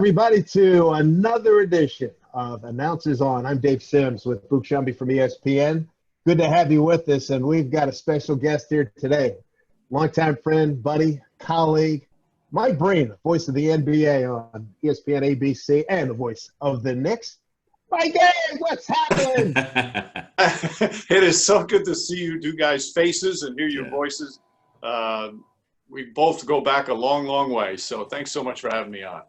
Everybody to another edition of Announcers On. I'm Dave Sims with Boog Sciambi from ESPN. Good to have you with us, and we've got a special guest here today. Longtime friend, buddy, colleague, Mike Breen, voice of the NBA on ESPN ABC, and the voice of the Knicks. Mike, hey, what's happening? It is so good to see you two guys' faces and hear your voices. We both go back a long, long way, so thanks so much for having me on.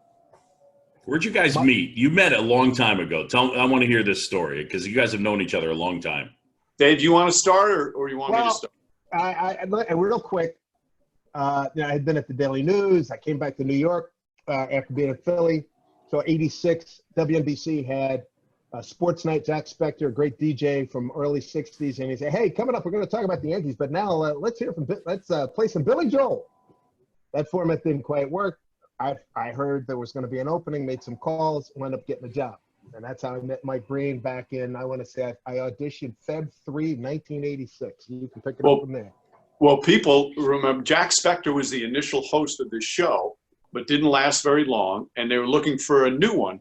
Where'd you guys meet? You met a long time ago. I want to hear this story because you guys have known each other a long time. Dave, do you want to start or you want me to start? I real quick, I had been at the Daily News. I came back to New York after being in Philly. So 86, WNBC had Sportsnight, Jack Spector, a great DJ from early 60s. And he said, hey, coming up, we're going to talk about the Yankees. But now let's play some Billy Joel. That format didn't quite work. I heard there was going to be an opening, made some calls, wound up getting a job. And that's how I met Mike Breen back in, I want to say, I auditioned Feb 3, 1986. You can pick it up from there. Well, people remember Jack Spector was the initial host of this show, but didn't last very long, and they were looking for a new one.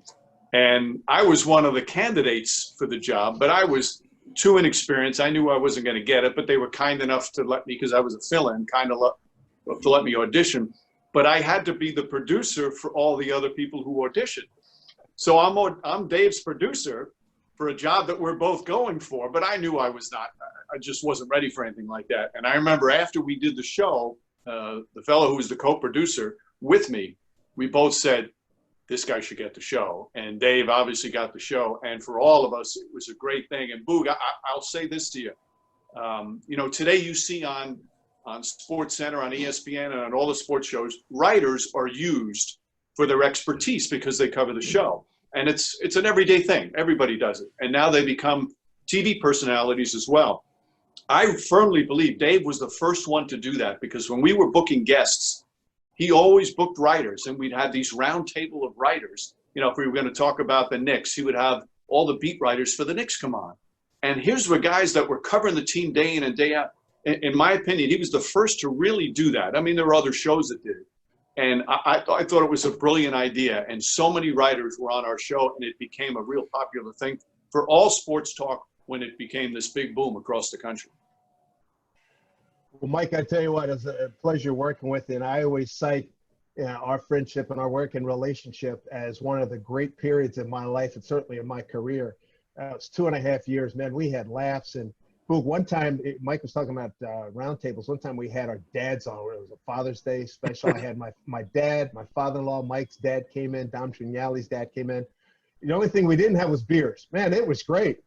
And I was one of the candidates for the job, but I was too inexperienced. I knew I wasn't going to get it, but they were kind enough to let me, because I was a fill-in, to let me audition. But I had to be the producer for all the other people who auditioned. So I'm Dave's producer for a job that we're both going for, but I knew I just wasn't ready for anything like that. And I remember after we did the show, the fellow who was the co-producer with me, we both said, this guy should get the show. And Dave obviously got the show. And for all of us, it was a great thing. And Boog, I'll say this to you. Today you see on SportsCenter, on ESPN, and on all the sports shows, writers are used for their expertise because they cover the show. And it's an everyday thing. Everybody does it. And now they become TV personalities as well. I firmly believe Dave was the first one to do that, because when we were booking guests, he always booked writers, and we'd have these round table of writers. If we were going to talk about the Knicks, he would have all the beat writers for the Knicks come on. And here's the guys that were covering the team day in and day out. In my opinion, he was the first to really do that. I mean, there were other shows that did it. And I thought it was a brilliant idea. And so many writers were on our show, and it became a real popular thing for all sports talk when it became this big boom across the country. Well, Mike, I tell you what, it's a pleasure working with you. And I always cite our friendship and our work and relationship as one of the great periods in my life, and certainly in my career. It's 2.5 years, man. We had laughs. And one time, Mike was talking about roundtables. One time we had our dads on. It was a Father's Day special. I had my dad, my father-in-law, Mike's dad came in. Dom Trignali's dad came in. The only thing we didn't have was beers. Man, it was great.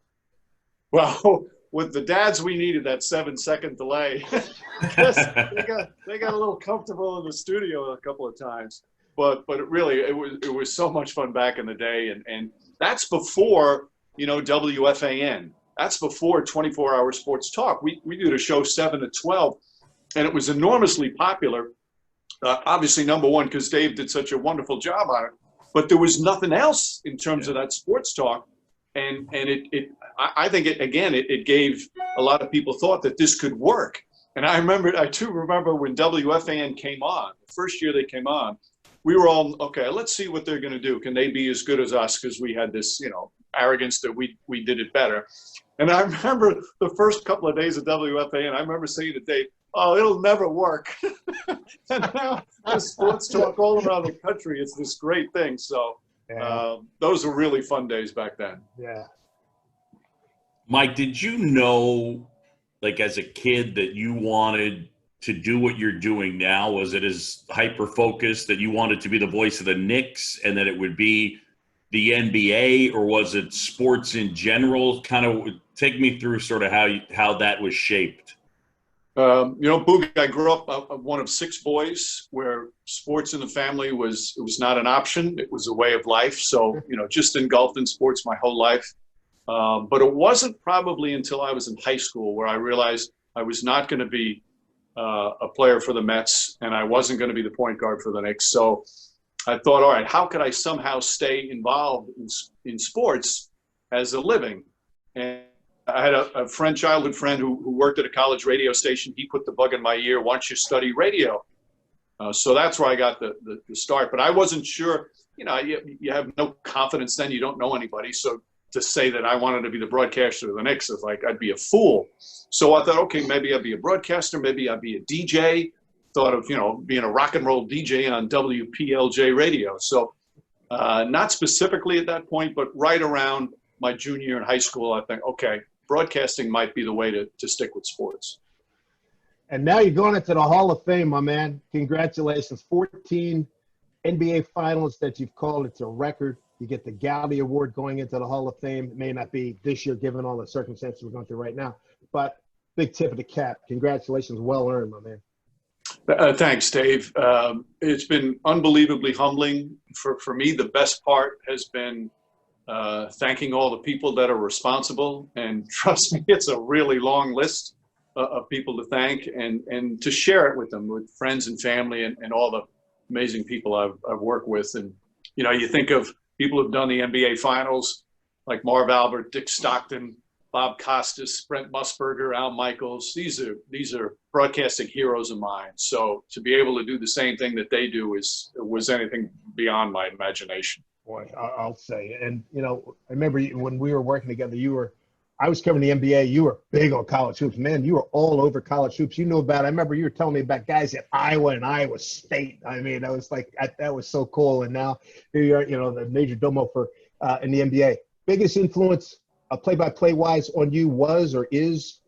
Well, with the dads, we needed that 7-second delay. they got a little comfortable in the studio a couple of times. But it was so much fun back in the day. And that's before, WFAN. That's before 24-hour sports talk. We did a show 7 to 12, and it was enormously popular. Obviously, number one, because Dave did such a wonderful job on it. But there was nothing else in terms of that sports talk, and I think it gave a lot of people thought that this could work. And I too remember when WFAN came on, the first year they came on, we were all, okay, let's see what they're going to do. Can they be as good as us? Because we had this, arrogance that we did it better. And I remember the first couple of days of WFAN, I remember saying to Dave, oh, it'll never work. And now the sports talk all around the country, it's this great thing. So those were really fun days back then. Yeah. Mike, did you know, like as a kid, that you wanted to do what you're doing now? Was it as hyper-focused that you wanted to be the voice of the Knicks and that it would be the NBA, or was it sports in general? Kind of take me through sort of how that was shaped. Boog, I grew up one of 6 boys where sports in the family was not an option. It was a way of life. So, just engulfed in sports my whole life. But it wasn't probably until I was in high school where I realized I was not going to be a player for the Mets, and I wasn't going to be the point guard for the Knicks. So I thought, all right, how could I somehow stay involved in sports as a living? And I had a childhood friend who worked at a college radio station. He put the bug in my ear, why don't you study radio? So that's where I got the start. But I wasn't sure you have no confidence then. You don't know anybody. So to say that I wanted to be the broadcaster of the Knicks is like, I'd be a fool. So I thought, okay, maybe I'd be a broadcaster. Maybe I'd be a DJ. Thought of, being a rock and roll DJ on WPLJ radio. So not specifically at that point, but right around my junior year in high school, I think, okay, broadcasting might be the way to stick with sports. And now you're going into the Hall of Fame, my man. Congratulations. 14 NBA finals that you've called. It's a record. You get the Gowdy Award going into the Hall of Fame. It may not be this year given all the circumstances we're going through right now, but big tip of the cap. Congratulations. Well earned, my man. Thanks, Dave. It's been unbelievably humbling. For me, the best part has been thanking all the people that are responsible. And trust me, it's a really long list of people to thank and to share it with them, with friends and family and all the amazing people I've worked with. And, you think of people who've done the NBA Finals, like Marv Albert, Dick Stockton, Bob Costas, Brent Musburger, Al Michaels. These are broadcasting heroes of mine. So to be able to do the same thing that they do was anything beyond my imagination. Boy, I'll say. And, I remember when we were working together, I was covering the NBA. You were big on college hoops. Man, you were all over college hoops. You knew about it. I remember you were telling me about guys at Iowa and Iowa State. I mean, I was like, that was so cool. And now here you are, the major domo for in the NBA. Biggest influence play-by-play wise on you was or is?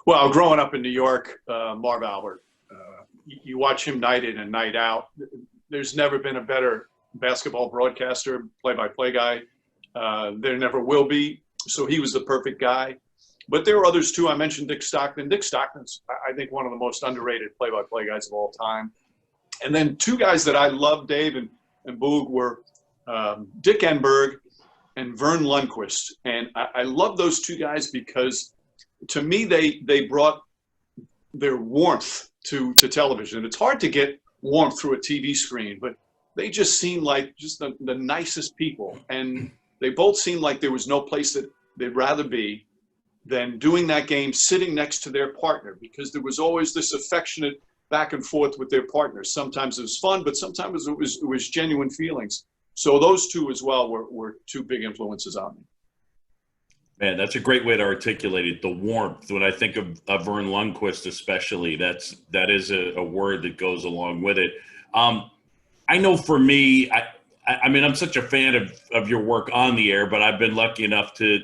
Well, growing up in New York, Marv Albert, you watch him night in and night out. There's never been a better basketball broadcaster, play-by-play guy. There never will be. So he was the perfect guy. But there were others too. I mentioned Dick Stockton. Dick Stockton's, I think, one of the most underrated play-by-play guys of all time. And then two guys that I love, Dave and Boog, were Dick Enberg and Vern Lundquist. And I love those two guys because, to me, they brought their warmth to television. It's hard to get warmth through a TV screen, but they just seemed like just the nicest people. And they both seemed like there was no place that they'd rather be than doing that game sitting next to their partner, because there was always this affectionate back and forth with their partners. Sometimes it was fun, but sometimes it was genuine feelings. So those two as well were two big influences on me. Man, that's a great way to articulate it. The warmth. When I think of Vern Lundquist, especially, that is a word that goes along with it. I know for me, I mean, I'm such a fan of your work on the air, but I've been lucky enough to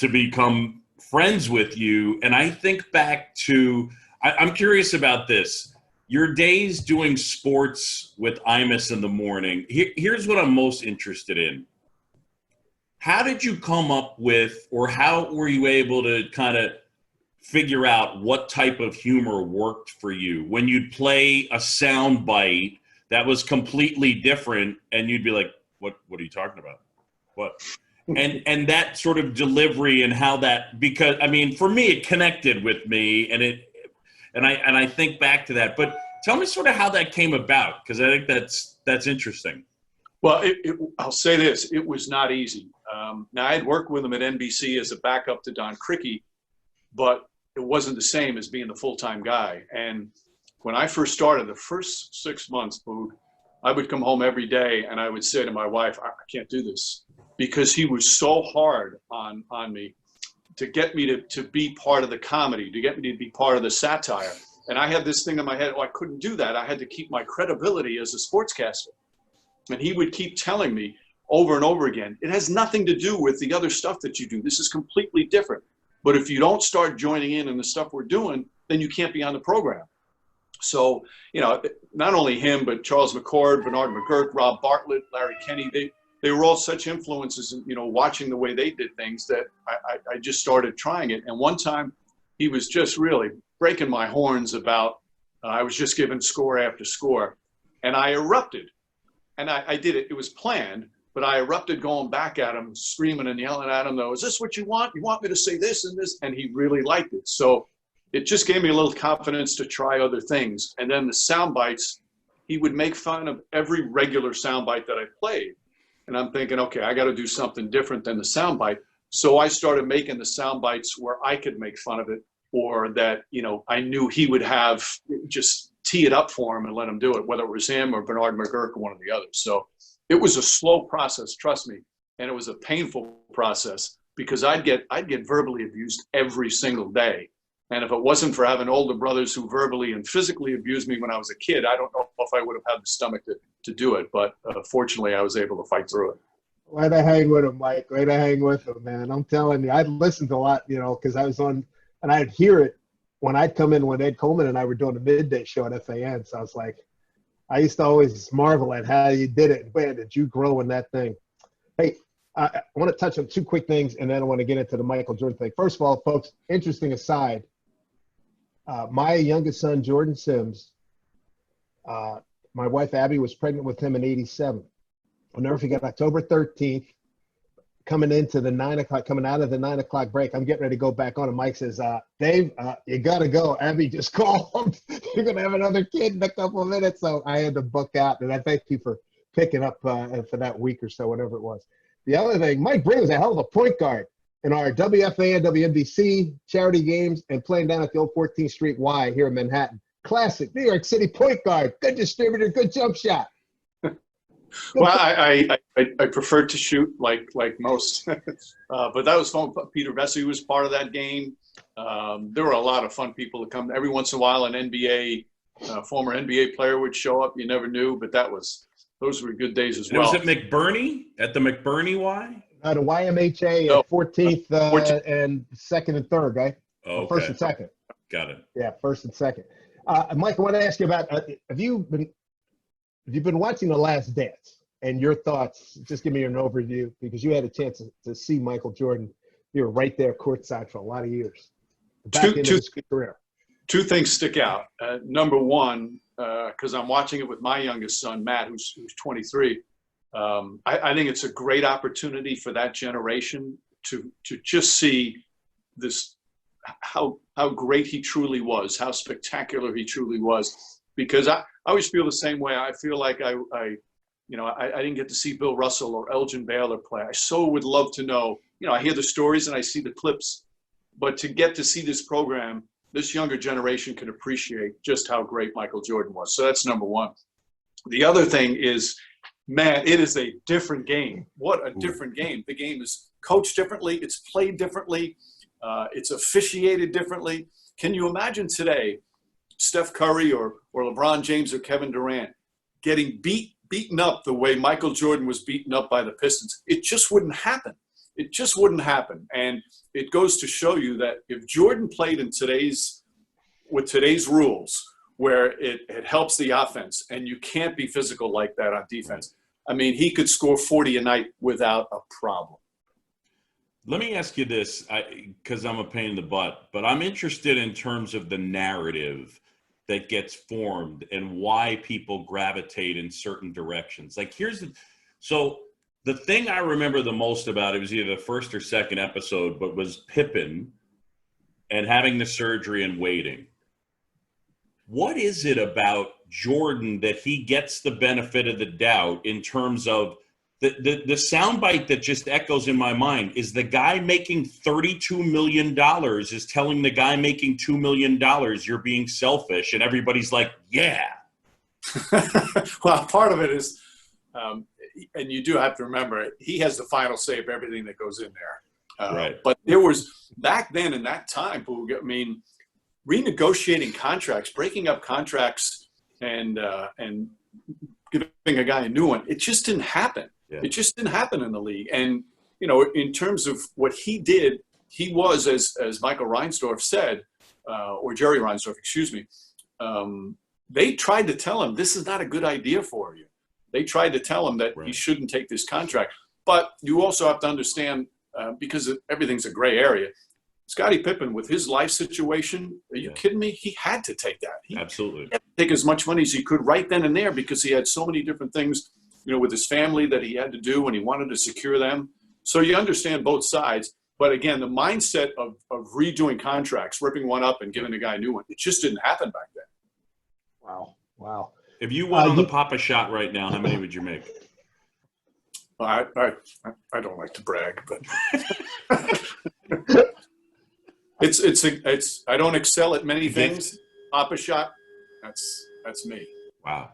become friends with you. And I think back to, I'm curious about this. Your days doing sports with Imus in the morning. Here's what I'm most interested in. How did you come up with, or how were you able to kind of figure out what type of humor worked for you when you'd play a sound bite that was completely different and you'd be like, what are you talking about? What? And that sort of delivery and how that, because I mean, for me, it connected with me and I think back to that, but tell me sort of how that came about. Cause I think that's interesting. Well, I'll say this, it was not easy. Now I had worked with him at NBC as a backup to Don Criqui, but it wasn't the same as being the full-time guy. And when I first started, the first 6 months, Boog, I would come home every day and I would say to my wife, I can't do this, because he was so hard on me to get me to be part of the comedy, to get me to be part of the satire. And I had this thing in my head, I couldn't do that. I had to keep my credibility as a sportscaster. And he would keep telling me over and over again, it has nothing to do with the other stuff that you do. This is completely different. But if you don't start joining in the stuff we're doing, then you can't be on the program. So, not only him, but Charles McCord, Bernard McGurk, Rob Bartlett, Larry Kenney, they were all such influences, watching the way they did things that I just started trying it. And one time he was just really breaking my horns about, I was just given score after score. And I erupted. And I did it. It was planned, but I erupted going back at him, screaming and yelling at him, though, is this what you want? You want me to say this and this? And he really liked it. So it just gave me a little confidence to try other things. And then the sound bites, he would make fun of every regular sound bite that I played. And I'm thinking, okay, I got to do something different than the sound bite. So I started making the sound bites where I could make fun of it, or that, I knew he would have, just tee it up for him and let him do it, whether it was him or Bernard McGurk or one of the others. So it was a slow process, trust me, and it was a painful process because I'd get verbally abused every single day. And if it wasn't for having older brothers who verbally and physically abused me when I was a kid, I don't know if I would have had the stomach to do it. But fortunately, I was able to fight through it. Way to hang with him, Mike. Way to hang with him, man. I'm telling you, I'd listened to a lot, because I was on, and I'd hear it when I'd come in when Ed Coleman and I were doing a midday show at FAN. So I was like, I used to always marvel at how you did it. Man, did you grow in that thing? Hey, I want to touch on two quick things, and then I want to get into the Michael Jordan thing. First of all, folks, interesting aside, my youngest son, Jordan Sims, my wife, Abby, was pregnant with him in '87. I'll never forget October 13th, coming out of the 9 o'clock break. I'm getting ready to go back on, and Mike says, Dave, you got to go. Abby just called. You're going to have another kid in a couple of minutes. So I had to book out, and I thank you for picking up for that week or so, whatever it was. The other thing, Mike Breen was a hell of a point guard in our WFAN, WNBC charity games and playing down at the old 14th Street Y here in Manhattan. Classic New York City point guard. Good distributor, good jump shot. Well, I prefer to shoot like most, but that was fun. Peter Vesey was part of that game. There were a lot of fun people that come. Every once in a while, an NBA former NBA player would show up. You never knew, but those were good days as well. Was it McBurney at the McBurney Y? The YMHA No. at 14th and 2nd and 3rd, right? Oh, First and 2nd. Got it. Yeah, 1st and 2nd. Mike, I want to ask you about have you been watching The Last Dance and your thoughts? Just give me an overview because you had a chance to see Michael Jordan. You were right there courtside for a lot of years. Back into his career. Two things stick out. Number one, because I'm watching it with my youngest son, Matt, who's 23. I think it's a great opportunity for that generation to just see this, how great he truly was, how spectacular he truly was. Because I always feel the same way. I feel like I didn't get to see Bill Russell or Elgin Baylor play. I so would love to know. I hear the stories and I see the clips, but to get to see this program, this younger generation can appreciate just how great Michael Jordan was. So that's number one. The other thing is, man, it is a different game. What a different game. The game is coached differently. It's played differently. It's officiated differently. Can you imagine today Steph Curry or LeBron James or Kevin Durant getting beaten up the way Michael Jordan was beaten up by the Pistons? It just wouldn't happen. It just wouldn't happen. And it goes to show you that if Jordan played with today's rules, where it helps the offense, and you can't be physical like that on defense. I mean, he could score 40 a night without a problem. Let me ask you this, because I'm a pain in the butt, but I'm interested in terms of the narrative that gets formed and why people gravitate in certain directions. Like so the thing I remember the most about it was either the first or second episode, but was Pippen and having the surgery and waiting. What is it about Jordan that he gets the benefit of the doubt in terms of the soundbite that just echoes in my mind is the guy making $32 million is telling the guy making $2 million, you're being selfish. And everybody's like, yeah. Well, part of it is, and you do have to remember, he has the final say of everything that goes in there. Right. But there was, back then in that time, Boog, I mean, renegotiating contracts, breaking up contracts, and giving a guy a new one, it just didn't happen. Yeah. It just didn't happen in the league. And, in terms of what he did, he was, as Michael Reinsdorf said, or Jerry Reinsdorf, excuse me, they tried to tell him, this is not a good idea for you. They tried to tell him that he shouldn't take this contract. But you also have to understand, because everything's a gray area, Scottie Pippen, with his life situation, are you kidding me? He had to take that. Absolutely. He had to take as much money as he could right then and there because he had so many different things, with his family that he had to do and he wanted to secure them. So you understand both sides. But again, the mindset of redoing contracts, ripping one up and giving a guy a new one, it just didn't happen back then. Wow. If you went on the Papa shot right now, how many would you make? I don't like to brag, but it's I don't excel at many things. Papa shot, that's me. Wow.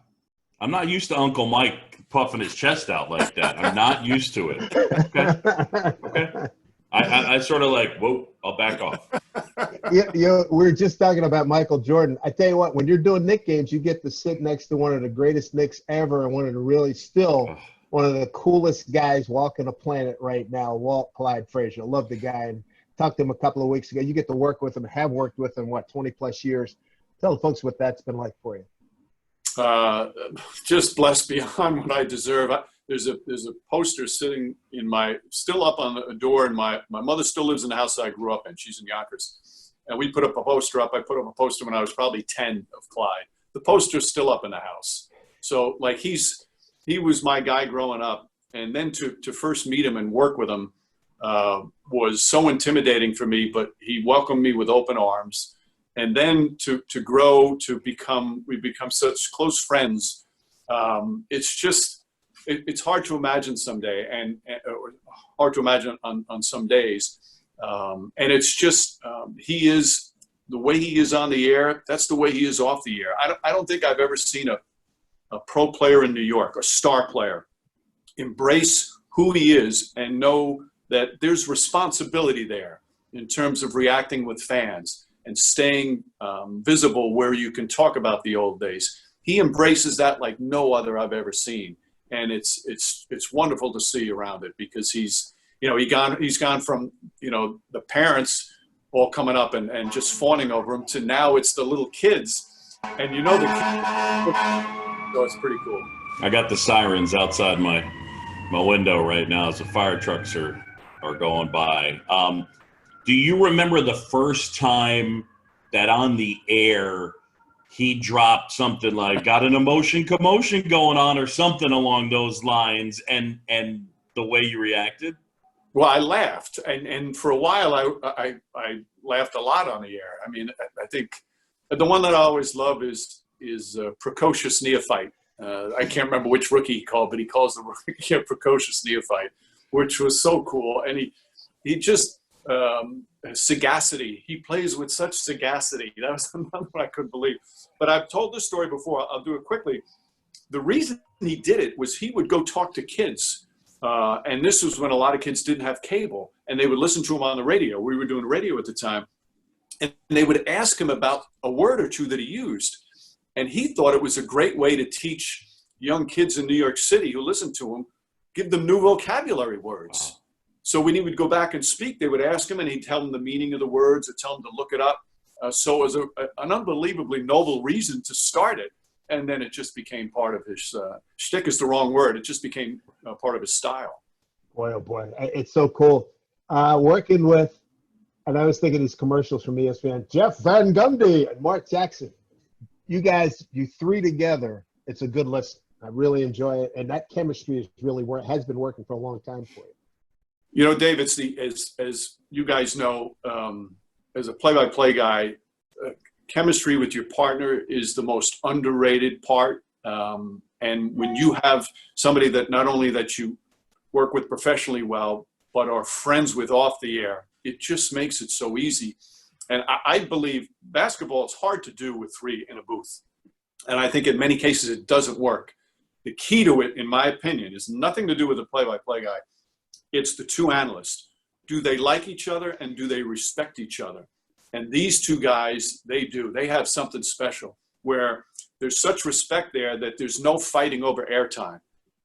I'm not used to Uncle Mike puffing his chest out like that. I'm not used to it. Okay. I sort of like, whoa, I'll back off. We're just talking about Michael Jordan. I tell you what, when you're doing Knick games, you get to sit next to one of the greatest Knicks ever and one of the really still one of the coolest guys walking the planet right now, Walt Clyde Frazier. I love the guy and talked to him a couple of weeks ago. You get to work with him, have worked with him, 20 plus years. Tell the folks what that's been like for you. Just blessed beyond what I deserve. There's a poster sitting still up on the door, and my mother still lives in the house that I grew up in. She's in Yonkers. And we put up a poster up. I put up a poster when I was probably 10 of Clyde. The poster's still up in the house. So like he was my guy growing up. And then to first meet him and work with him was so intimidating for me, but he welcomed me with open arms. And then to grow, we become such close friends. It's just, it's hard to imagine someday, or hard to imagine on some days. And it's just, he is the way he is on the air. That's the way he is off the air. I don't think I've ever seen a pro player in New York, a star player, embrace who he is and know that there's responsibility there in terms of reacting with fans and staying visible where you can talk about the old days. He embraces that like no other I've ever seen. And it's wonderful to see around it, because he's gone from, the parents all coming up and just fawning over him to now it's the little kids. And so it's pretty cool. I got the sirens outside my window right now as the fire trucks are going by. Do you remember the first time that on the air he dropped something like got an commotion going on or something along those lines, and the way you reacted? Well, I laughed, and for a while I laughed a lot on the air. I mean, I think the one that I always love is precocious neophyte. I can't remember which rookie he called, but he calls the rookie precocious neophyte, which was so cool. And he just sagacity. He plays with such sagacity. That was another one I couldn't believe. But I've told this story before. I'll do it quickly. The reason he did it was he would go talk to kids. And this was when a lot of kids didn't have cable, and they would listen to him on the radio. We were doing radio at the time. And they would ask him about a word or two that he used. And he thought it was a great way to teach young kids in New York City who listened to him, give them new vocabulary words. Wow. So when he would go back and speak, they would ask him, and he'd tell them the meaning of the words or tell them to look it up. So it was an unbelievably noble reason to start it. And then it just became part of his shtick is the wrong word. It just became part of his style. Boy, oh boy. It's so cool. Working with, and I was thinking these commercials from ESPN, Jeff Van Gundy and Mark Jackson. You guys, you three together, it's a good listen. I really enjoy it. And that chemistry is really has been working for a long time for you. You know, Dave, it's as you guys know, as a play-by-play guy, chemistry with your partner is the most underrated part. And when you have somebody that not only that you work with professionally well, but are friends with off the air, it just makes it so easy. And I believe basketball is hard to do with three in a booth. And I think in many cases it doesn't work. The key to it, in my opinion, is nothing to do with the play-by-play guy. It's the two analysts. Do they like each other, and do they respect each other? And these two guys, they do. They have something special where there's such respect there that there's no fighting over airtime.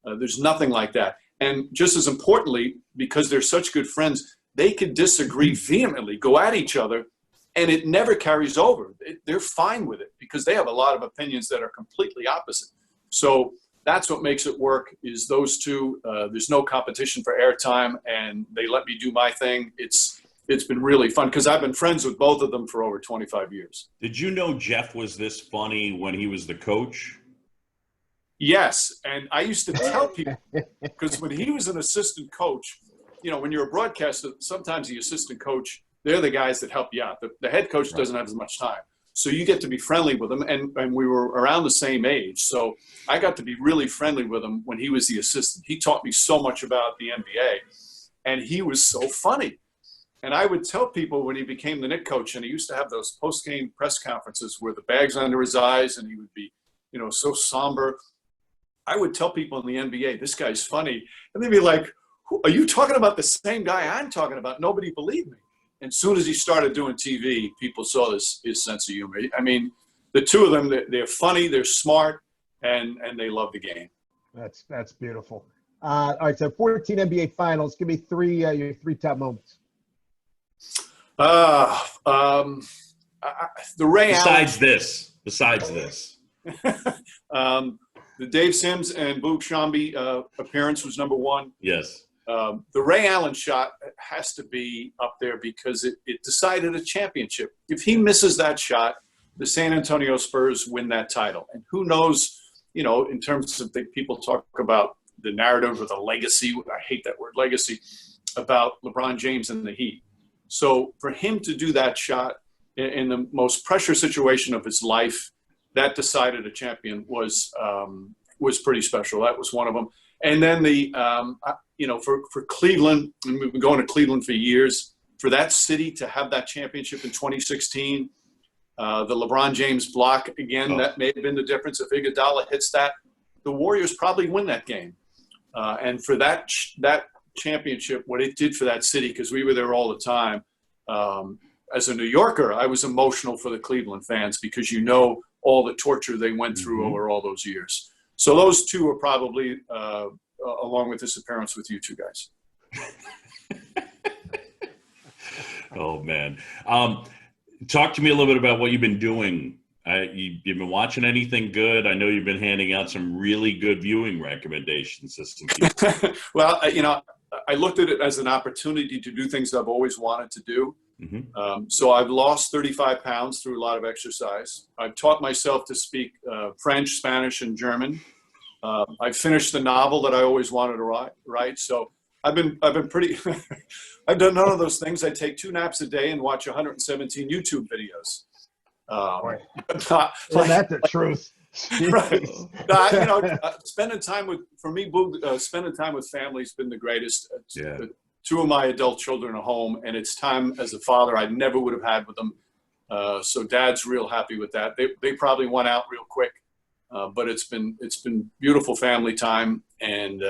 There's nothing like that. And just as importantly, because they're such good friends, they can disagree vehemently, go at each other, and it never carries over. They're fine with it because they have a lot of opinions that are completely opposite. So that's what makes it work, is those two. There's no competition for airtime, and they let me do my thing. It's been really fun because I've been friends with both of them for over 25 years. Did you know Jeff was this funny when he was the coach? Yes, and I used to tell people, because when he was an assistant coach, when you're a broadcaster, sometimes the assistant coach, they're the guys that help you out. The head coach doesn't have as much time. So you get to be friendly with him, and we were around the same age. So I got to be really friendly with him when he was the assistant. He taught me so much about the NBA, and he was so funny. And I would tell people when he became the Knicks coach, and he used to have those post-game press conferences where the bag's under his eyes, and he would be, so somber. I would tell people in the NBA, this guy's funny. And they'd be like, are you talking about the same guy I'm talking about? Nobody believed me. And as soon as he started doing TV, people saw his sense of humor. I mean, the two of them, they're funny, they're smart, and they love the game. That's beautiful. All right, so 14 NBA Finals. Give me your three top moments. The Ray Besides Allen. this. The Dave Sims and Boog Sciambi appearance was number one. Yes. The Ray Allen shot has to be up there because it decided a championship. If he misses that shot, the San Antonio Spurs win that title. And who knows, in terms of people talk about the narrative or the legacy, I hate that word, legacy, about LeBron James and the Heat. So for him to do that shot in the most pressure situation of his life, that decided a champion was pretty special. That was one of them. And then for Cleveland, and we've been going to Cleveland for years, for that city to have that championship in 2016, the LeBron James block, again, that may have been the difference. If Iguodala hits that, the Warriors probably win that game. And for that championship, what it did for that city, because we were there all the time, as a New Yorker, I was emotional for the Cleveland fans because all the torture they went through over all those years. So those two are probably, along with this appearance with you two guys. Oh, man. Talk to me a little bit about what you've been doing. You've been watching anything good? I know you've been handing out some really good viewing recommendations to some people. Well, I looked at it as an opportunity to do things I've always wanted to do. Mm-hmm. So I've lost 35 pounds through a lot of exercise. I've taught myself to speak French, Spanish, and German. I've finished the novel that I always wanted to write. So I've been pretty. I've done none of those things. I take 2 naps a day and watch 117 YouTube videos. Isn't that the truth? Right. Spending time with family has been the greatest. Yeah. 2 of my adult children are home, and it's time as a father I never would have had with them. So Dad's real happy with that. They probably went out real quick, but it's been beautiful family time, and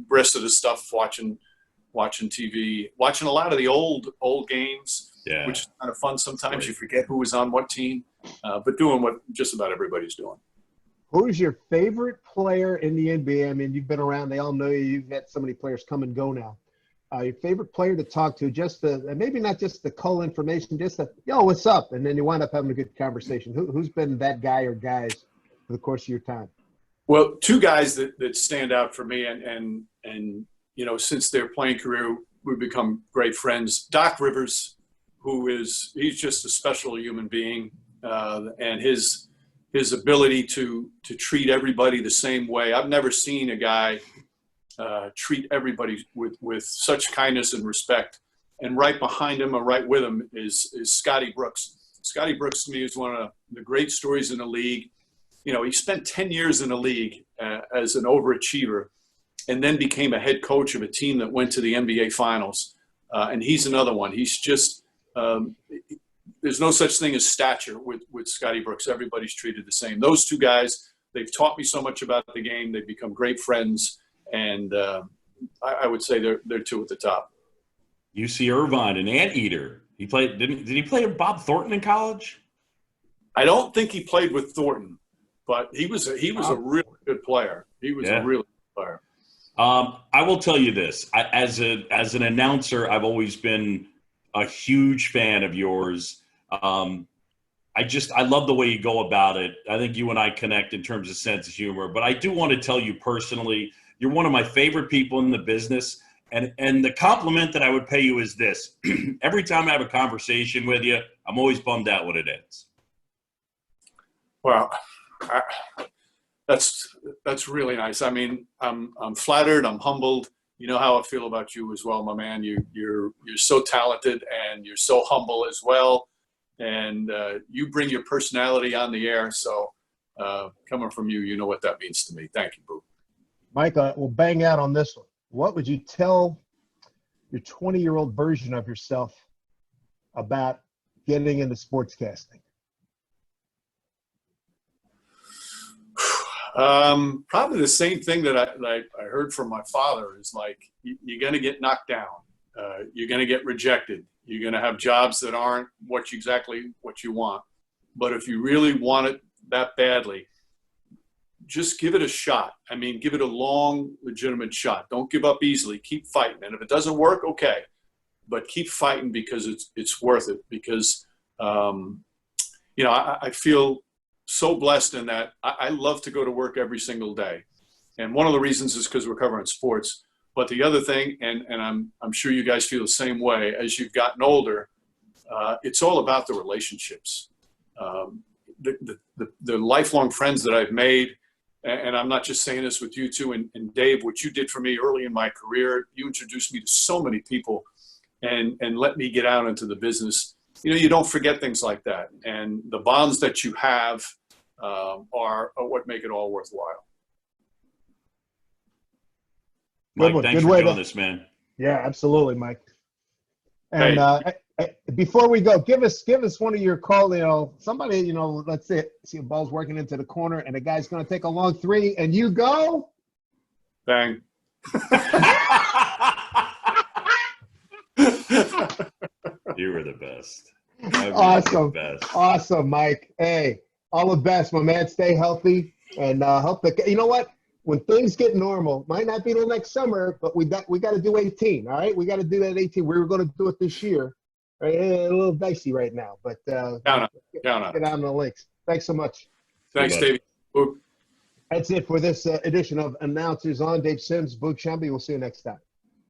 rest of the stuff watching TV, watching a lot of the old games. Yeah. Which is kind of fun. Sometimes you forget who was on what team, but doing what just about everybody's doing. Who's your favorite player in the NBA? I mean, you've been around. They all know you. You've had so many players come and go now. Your favorite player to talk to, maybe not just the cull information, just yo, what's up? And then you wind up having a good conversation. Who's been that guy or guys for the course of your time? Well, 2 guys that stand out for me, and since their playing career, we've become great friends. Doc Rivers, he's just a special human being, and his ability to treat everybody the same way. I've never seen a guy treat everybody with such kindness and respect. And right behind him or right with him is Scotty Brooks. Scotty Brooks to me is one of the great stories in the league. He spent 10 years in the league as an overachiever, and then became a head coach of a team that went to the NBA Finals. And he's another one. He's just there's no such thing as stature with Scotty Brooks. Everybody's treated the same. Those 2 guys, they've taught me so much about the game. They've become great friends, and I would say they're 2 at the top. UC Irvine, an anteater. He played. Did he play with Bob Thornton in college? I don't think he played with Thornton, but he was a really good player. He was a really good player. I will tell you this: as an announcer, I've always been a huge fan of yours. I love the way you go about it. I think you and I connect in terms of sense of humor, but I do want to tell you personally, you're one of my favorite people in the business. And the compliment that I would pay you is this: every time I have a conversation with you, I'm always bummed out when it ends. Well, that's really nice. I mean, I'm flattered. I'm humbled. You know how I feel about you as well, my man. You're so talented, and you're so humble as well. And you bring your personality on the air. So coming from you, you know what that means to me. Thank you, Boo. Mike, we'll bang out on this one. What would you tell your 20-year-old version of yourself about getting into sportscasting? Probably the same thing that I heard from my father is like, you're going to get knocked down. You're going to get rejected. You're going to have jobs that aren't exactly what you want. But if you really want it that badly, just give it a shot. I mean, give it a long, legitimate shot. Don't give up easily. Keep fighting. And if it doesn't work, okay. But keep fighting because it's worth it. Because, you know, I feel so blessed in that I love to go to work every single day. And one of the reasons is because we're covering sports. But the other thing, and I'm sure you guys feel the same way, as you've gotten older, it's all about the relationships. The lifelong friends that I've made, and I'm not just saying this with you two, and Dave, what you did for me early in my career, you introduced me to so many people and let me get out into the business. You know, you don't forget things like that. And the bonds that you have are what make it all worthwhile. Mike, thanks for doing this, man. Yeah, absolutely, Mike. And before we go, give us one of your call. You know, somebody, you know, let's see a ball's working into the corner, and the guy's going to take a long three, and you go, bang. You were the best. Awesome, the best. Awesome, Mike. Hey, all the best, my man. Stay healthy, and hope that, you know what. When things get normal, might not be till next summer, but we got to do 18. All right, we got to do that 18. We were going to do it this year. Right? A little dicey right now, but get on the links. Thanks so much. Thanks, Davey. That's it for this edition of Announcers On. Dave Sims, Boog, Sciambi. We'll see you next time.